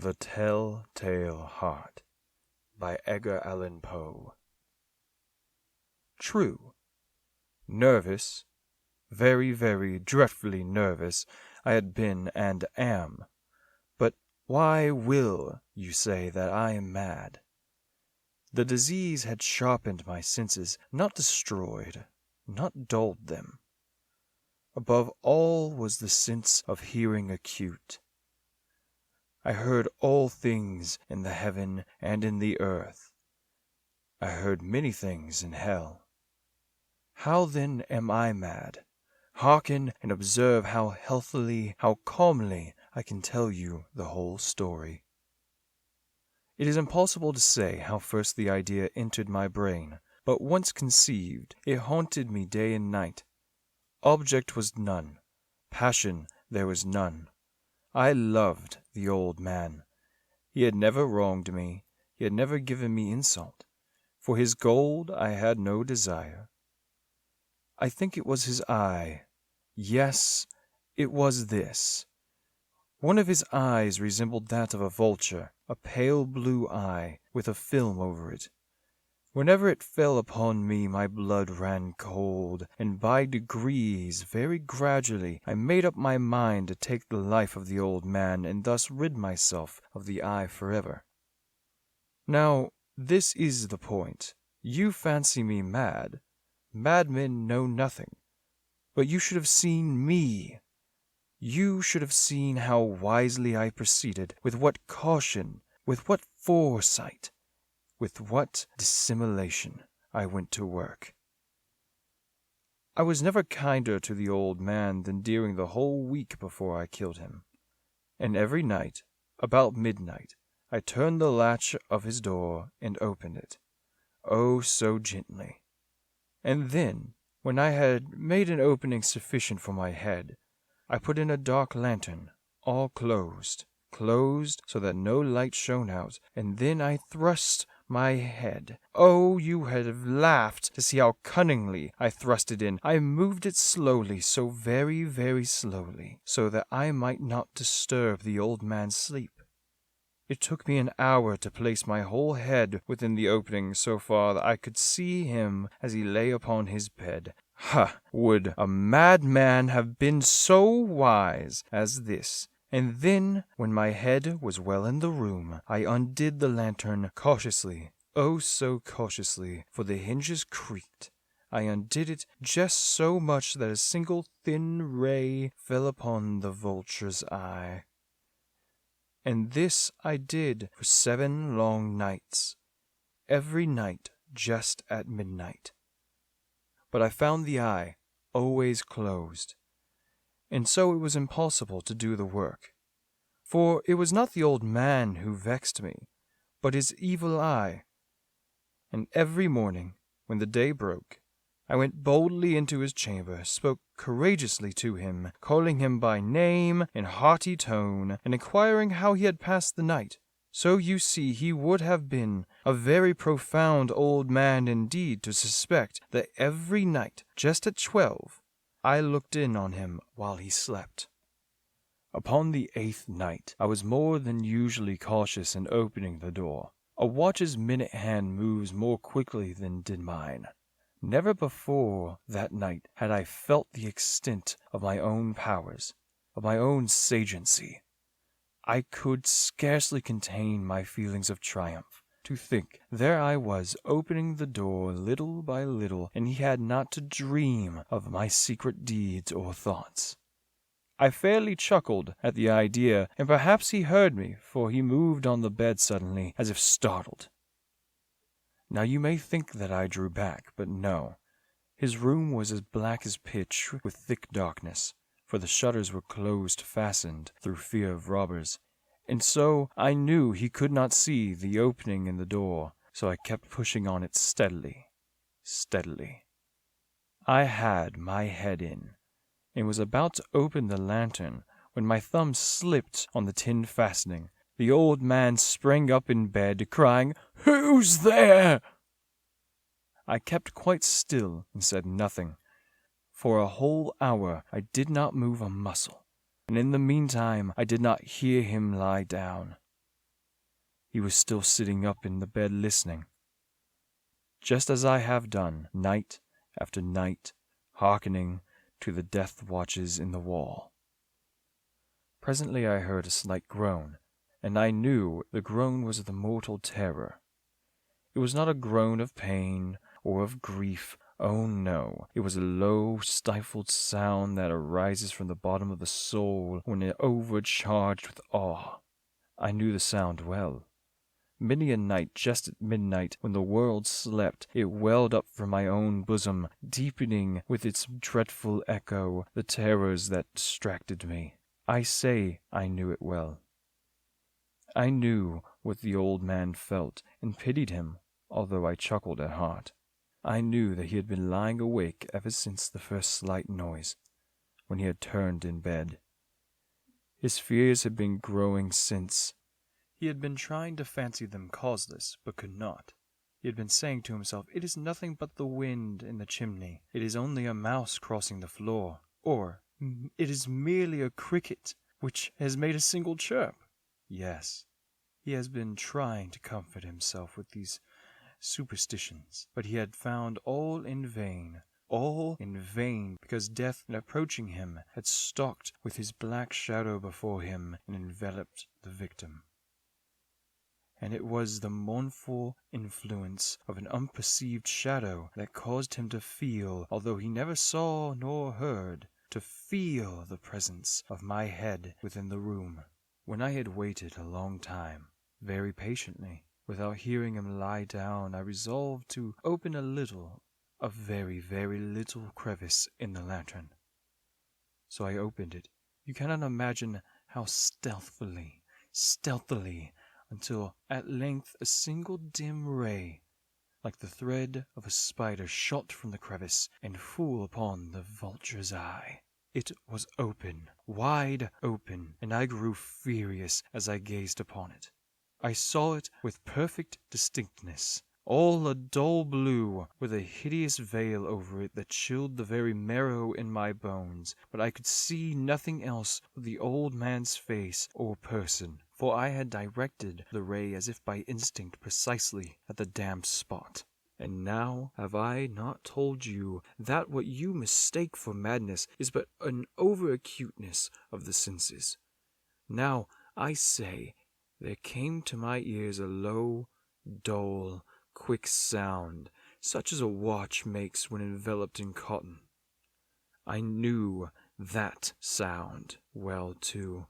The Tell-Tale Heart by Edgar Allan Poe. True. Nervous, very, very dreadfully nervous, I had been and am. But why will you say that I am mad? The disease had sharpened my senses, not destroyed, not dulled them. Above all was the sense of hearing acute. I heard all things in the heaven and in the earth. I heard many things in hell. How then am I mad? Hearken and observe how healthily, how calmly I can tell you the whole story. It is impossible to say how first the idea entered my brain, but once conceived, it haunted me day and night. Object was none, passion there was none. I loved the old man. He had never wronged me, he had never given me insult. For his gold I had no desire. I think it was his eye. Yes, it was this. One of his eyes resembled that of a vulture, a pale blue eye with a film over it. Whenever it fell upon me my blood ran cold, and by degrees, very gradually, I made up my mind to take the life of the old man and thus rid myself of the eye forever. Now, this is the point. You fancy me mad. Madmen know nothing. But you should have seen me. You should have seen how wisely I proceeded, with what caution, with what foresight, with what dissimulation I went to work. I was never kinder to the old man than during the whole week before I killed him. And every night, about midnight, I turned the latch of his door and opened it. Oh, so gently. And then, when I had made an opening sufficient for my head, I put in a dark lantern, all closed so that no light shone out, and then I thrust my head. Oh, you would have laughed to see how cunningly I thrust it in. I moved it slowly, so very, very slowly, so that I might not disturb the old man's sleep. It took me an hour to place my whole head within the opening so far that I could see him as he lay upon his bed. Ha! Would a madman have been so wise as this? And then, when my head was well in the room, I undid the lantern cautiously, oh so cautiously, for the hinges creaked. I undid it just so much that a single thin ray fell upon the vulture's eye. And this I did for 7 long nights, every night just at midnight. But I found the eye always closed, and so it was impossible to do the work. For it was not the old man who vexed me, but his evil eye. And every morning, when the day broke, I went boldly into his chamber, spoke courageously to him, calling him by name in hearty tone, and inquiring how he had passed the night. So you see he would have been a very profound old man indeed to suspect that every night, just at 12, I looked in on him while he slept. Upon the 8th night, I was more than usually cautious in opening the door. A watch's minute hand moves more quickly than did mine. Never before that night had I felt the extent of my own powers, of my own sagency. I could scarcely contain my feelings of triumph. To think, there I was opening the door little by little, and he had not to dream of my secret deeds or thoughts. I fairly chuckled at the idea, and perhaps he heard me, for he moved on the bed suddenly, as if startled. Now you may think that I drew back, but no. His room was as black as pitch with thick darkness, for the shutters were closed fastened through fear of robbers, and so I knew he could not see the opening in the door, so I kept pushing on it steadily. I had my head in, and was about to open the lantern when my thumb slipped on the tin fastening. The old man sprang up in bed, crying, "Who's there?" I kept quite still and said nothing. For a whole hour I did not move a muscle, and in the meantime I did not hear him lie down. He was still sitting up in the bed listening, just as I have done, night after night, hearkening to the death watches in the wall. Presently I heard a slight groan, and I knew the groan was the mortal terror. It was not a groan of pain or of grief. Oh no, it was a low, stifled sound that arises from the bottom of the soul when overcharged with awe. I knew the sound well. Many a night, just at midnight, when the world slept, it welled up from my own bosom, deepening with its dreadful echo the terrors that distracted me. I say I knew it well. I knew what the old man felt, and pitied him, although I chuckled at heart. I knew that he had been lying awake ever since the first slight noise, when he had turned in bed. His fears had been growing since. He had been trying to fancy them causeless, but could not. He had been saying to himself, "It is nothing but the wind in the chimney. It is only a mouse crossing the floor. Or, it is merely a cricket which has made a single chirp." Yes, he has been trying to comfort himself with these superstitions, but he had found all in vain, because death, in approaching him, had stalked with his black shadow before him and enveloped the victim. And it was the mournful influence of an unperceived shadow that caused him to feel, although he never saw nor heard, to feel the presence of my head within the room. When I had waited a long time, very patiently, without hearing him lie down, I resolved to open a very, very little crevice in the lantern. So I opened it. You cannot imagine how stealthily, until at length a single dim ray, like the thread of a spider, shot from the crevice and full upon the vulture's eye. It was open, wide open, and I grew furious as I gazed upon it. I saw it with perfect distinctness, all a dull blue, with a hideous veil over it that chilled the very marrow in my bones, but I could see nothing else but the old man's face or person, for I had directed the ray as if by instinct precisely at the damned spot. And now have I not told you that what you mistake for madness is but an over-acuteness of the senses? Now, I say, there came to my ears a low, dull, quick sound, such as a watch makes when enveloped in cotton. I knew that sound well, too.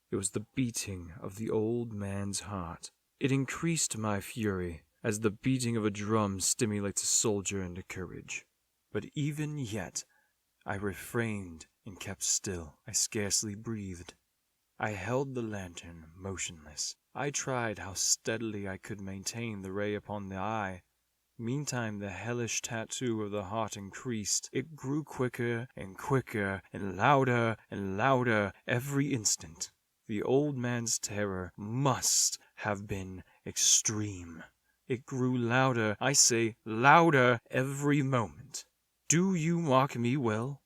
It was the beating of the old man's heart. It increased my fury, as the beating of a drum stimulates a soldier into courage. But even yet I refrained and kept still. I scarcely breathed. I held the lantern motionless. I tried how steadily I could maintain the ray upon the eye. Meantime the hellish tattoo of the heart increased. It grew quicker and quicker, and louder every instant. The old man's terror must have been extreme. It grew louder, I say louder, every moment. Do you mark me well?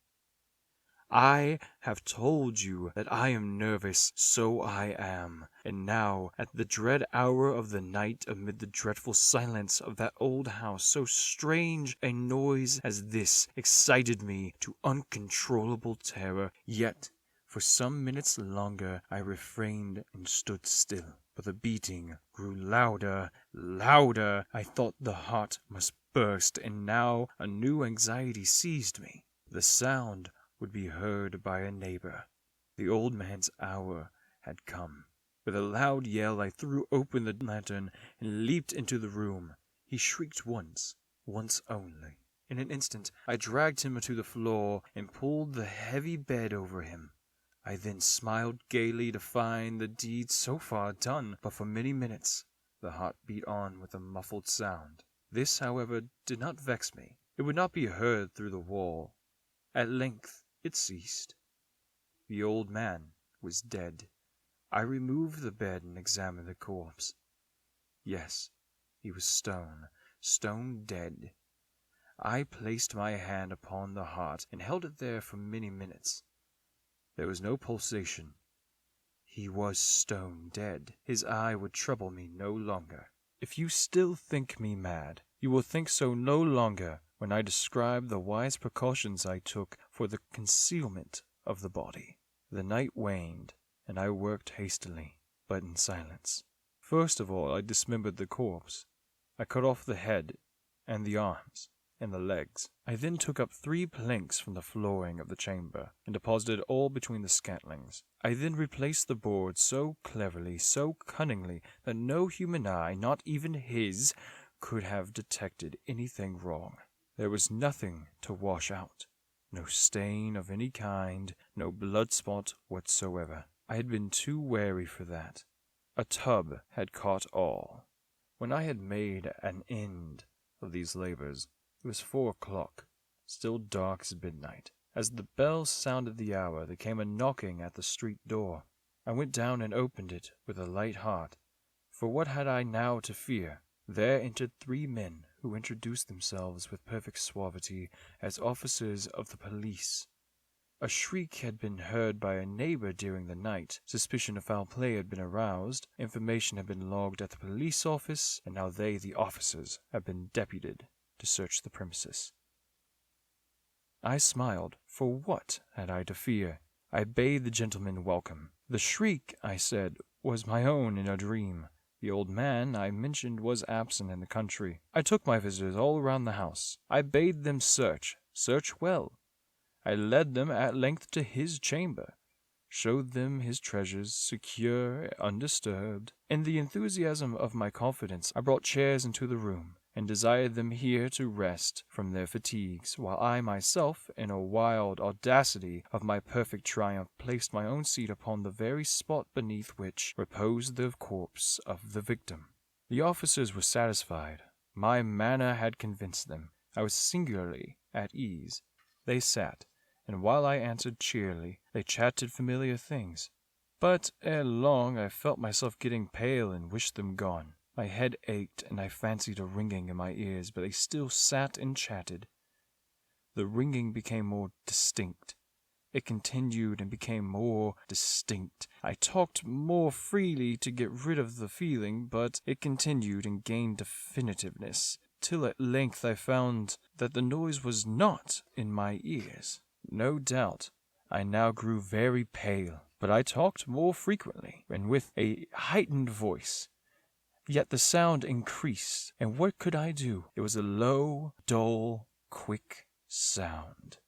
I have told you that I am nervous, so I am. And now, at the dread hour of the night, amid the dreadful silence of that old house, so strange a noise as this excited me to uncontrollable terror. Yet, for some minutes longer, I refrained and stood still. But the beating grew louder. I thought the heart must burst, and now a new anxiety seized me. The sound would be heard by a neighbor. The old man's hour had come. With a loud yell, I threw open the lantern and leaped into the room. He shrieked once only. In an instant, I dragged him to the floor and pulled the heavy bed over him. I then smiled gaily to find the deed so far done, but for many minutes the heart beat on with a muffled sound. This, however, did not vex me. It would not be heard through the wall. At length it ceased. The old man was dead. I removed the bed and examined the corpse. Yes, he was stone dead. I placed my hand upon the heart and held it there for many minutes. There was no pulsation. he was stone dead. His eye would trouble me no longer. If you still think me mad, you will think so no longer when I describe the wise precautions I took for the concealment of the body. The night waned, and I worked hastily, but in silence. First of all, I dismembered the corpse. I cut off the head, and the arms, and the legs. I then took up 3 planks from the flooring of the chamber, and deposited all between the scantlings. I then replaced the boards so cleverly, so cunningly, that no human eye, not even his, could have detected anything wrong. There was nothing to wash out, no stain of any kind, no blood spot whatsoever. I had been too wary for that. A tub had caught all. When I had made an end of these labors, it was 4 o'clock, still dark as midnight. As the bell sounded the hour, there came a knocking at the street door. I went down and opened it with a light heart, for what had I now to fear? There entered 3 men, who introduced themselves with perfect suavity as officers of the police. A shriek had been heard by a neighbor during the night. Suspicion of foul play had been aroused. Information had been logged at the police office, and now they, the officers, had been deputed to search the premises. I smiled, for what had I to fear? I bade the gentleman welcome. The shriek, I said, was my own in a dream. The old man I mentioned was absent in the country. I took my visitors all around the house. I bade them search well. I led them at length to his chamber, showed them his treasures, secure, undisturbed. In the enthusiasm of my confidence, I brought chairs into the room, and desired them here to rest from their fatigues, while I myself, in a wild audacity of my perfect triumph, placed my own seat upon the very spot beneath which reposed the corpse of the victim. The officers were satisfied. My manner had convinced them. I was singularly at ease. They sat, and while I answered cheerily, they chatted familiar things. But ere long I felt myself getting pale and wished them gone. My head ached, and I fancied a ringing in my ears, but they still sat and chatted. The ringing became more distinct. It continued and became more distinct. I talked more freely to get rid of the feeling, but it continued and gained definitiveness, till at length I found that the noise was not in my ears. No doubt I now grew very pale, but I talked more frequently, and with a heightened voice. Yet the sound increased, and what could I do? It was a low, dull, quick sound,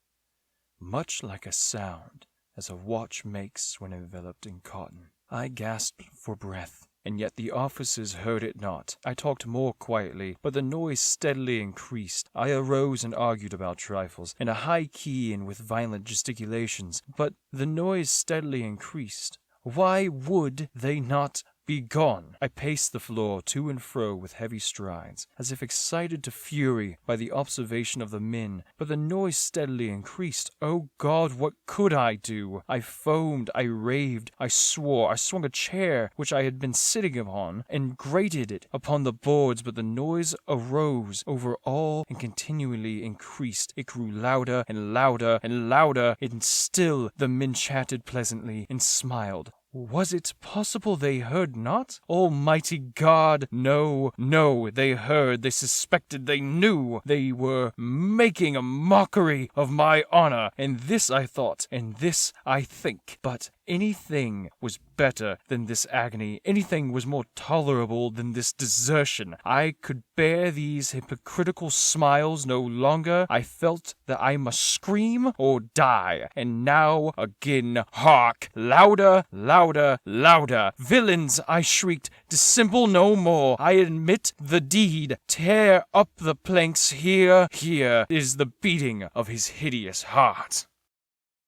much like a sound as a watch makes when enveloped in cotton. I gasped for breath, and yet the officers heard it not. I talked more quietly, but the noise steadily increased. I arose and argued about trifles, in a high key and with violent gesticulations, but the noise steadily increased. Why would they not be gone? I paced the floor to and fro with heavy strides, as if excited to fury by the observation of the men, but the noise steadily increased. Oh God, what could I do? I foamed, I raved, I swore. I swung a chair which I had been sitting upon, and grated it upon the boards, but the noise arose over all and continually increased. It grew louder and louder and louder, and still the men chatted pleasantly and smiled. Was it possible they heard not? Almighty God! No, no, they heard, they suspected, they knew. They were making a mockery of my honor, and this I thought, and this I think. But anything was better than this agony. Anything was more tolerable than this desertion. I could bear these hypocritical smiles no longer. I felt that I must scream or die. And now again, hark! Louder, louder, louder! Villains, I shrieked, dissemble no more. I admit the deed. Tear up the planks here. Here is the beating of his hideous heart.